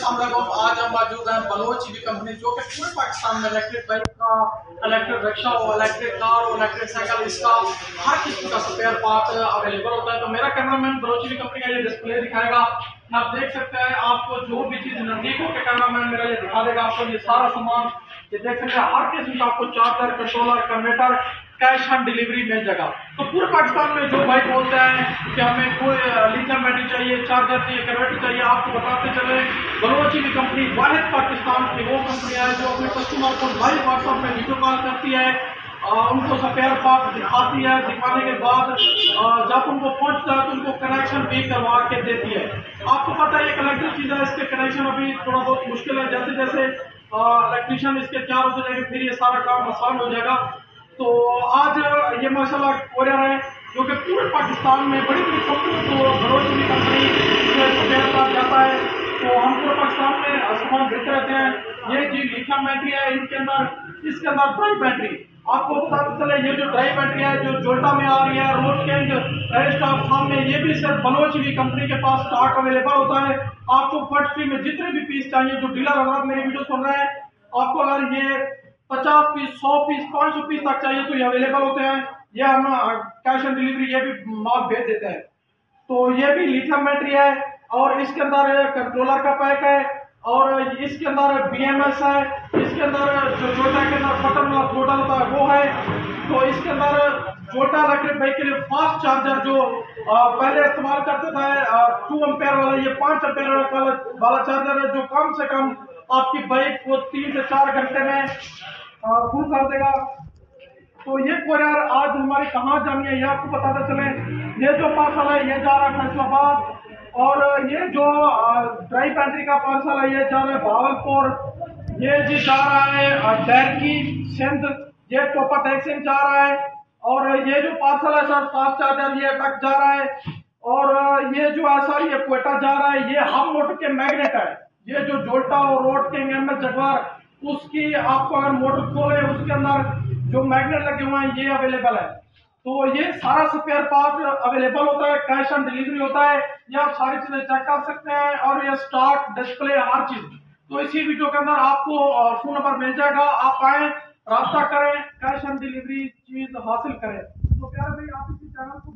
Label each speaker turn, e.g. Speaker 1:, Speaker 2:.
Speaker 1: अस्सलाम वालेकुम। आज हम मौजूद हैं बलोच ईवी कंपनी, जो कि पूरे पाकिस्तान में इलेक्ट्रिक बाइक का, इलेक्ट्रिक रिक्शा हो, इलेक्ट्रिक कार हो, इलेक्ट्रिक साइकिल, इसका हर किस्म का स्पेयर पार्ट अवेलेबल होता है। तो मेरा कैमरामैन बलोच ईवी कंपनी का ये डिस्प्ले दिखाएगा। आप देख सकते हैं, आपको जो भी चीज नजदीक होकर कैमरामैन मेरा ये दिखा देगा। आपको ये सारा सामान ये देख सकते हैं, हर किस्म का आपको charger, controller, converter, cash on delivery मिल जाएगा। तो पूरे पाकिस्तान में जो भाई बोलते हैं कि हमें कोई लिथियम बैटरी चाहिए, चार्जर चाहिए, कन्वर्टर चाहिए, आपको बताते चले बलोच ईवी कंपनी वाहिद पाकिस्तान की वो कंपनी है जो अपने कस्टमर को लाइव व्हाट्सएप में वीडियो कॉल करती है, उनको स्पेयर पार्ट दिखाती है। दिखाने के बाद जब उनको पहुंचता है तो उनको कनेक्शन भी करवा के देती है। आपको पता है एक इलेक्ट्रिक चीज है, इसके कनेक्शन अभी थोड़ा बहुत मुश्किल है। जैसे जैसे इलेक्ट्रिशियन इसके तैयार होते जाएंगे फिर ये सारा काम आसान हो जाएगा। तो आज ये माशाल्लाह कोरियर है जो कि पूरे पाकिस्तान में बड़ी बड़ी कंपनी को बलोच ईवी कंपनी से स्पेयर पार्ट जाता है। तो हम पूरे पाकिस्तान में सामान बेचते रहते हैं। ये जी लिथियम बैटरी है, इसके अंदर ड्राई बैटरी। आपको पता चले ये जो ड्राई बैटरी है जो जोल्टा में आ रही है, रोड किंग, स्टॉक सामने, ये भी सिर्फ बलोच ईवी कंपनी के पास स्टॉक अवेलेबल होता है। आपको फैक्ट्री में जितने भी पीस चाहिए, जो डीलर अगर मेरी वीडियो सुन रहे हैं, आपको अगर ये 50 पीस, 100 पीस, 500 पीस तक चाहिए तो ये अवेलेबल होते हैं। ये हम कैश ऑन डिलीवरी ये भी माल भेज देते हैं। तो ये भी लिथियम बैटरी है और इसके अंदर कंट्रोलर का पैक है और इसके अंदर BMS है। इसके अंदर जो जोटा के अंदर बटन वाला जोटा होता है वो है। तो इसके अंदर जोटा इलेक्ट्रिक बाइक के लिए फास्ट चार्जर जो पहले इस्तेमाल करते थे 2 एम्पेयर वाला, ये 5 एम्पेयर वाला चार्जर है जो कम से कम आपकी बाइक को 3 से 4 घंटे में फुल कर देगा। तो ये कोरियर आज हमारी कहाँ जानी है ये आपको बताते चले। ये जो पार्सल है ये जा रहा है फैसलाबाद और ये जो ड्राई बैटरी का पार्सल है ये जा रहा है भावलपुर। ये जी जा रहा है डैरकी सिंध, ये टोपा टैक्सी जा रहा है। और ये जो पार्सल है सर फास्ट चार्जर ये तक जा रहा है। और ये जो है सर ये क्वेटा जा रहा है। ये हम मोटर के मैग्नेट है, ये जो जोल्टा और रोड किंग, MS जगवार, उसकी आपको अगर मोटर खोले उसके अंदर जो मैग्नेट लगे हुए हैं ये अवेलेबल है। तो ये सारा स्पेयर पार्ट अवेलेबल होता है, कैश ऑन डिलीवरी होता है। ये आप सारी चीजें चेक कर सकते हैं और ये स्टॉक, डिस्प्ले, हर चीज तो इसी वीडियो के अंदर आपको फोन नंबर मिल जाएगा। आप आए, रास्ता करें, कैश ऑन डिलीवरी चीज हासिल करें। तो प्यारे भाई आप इसी चैनल को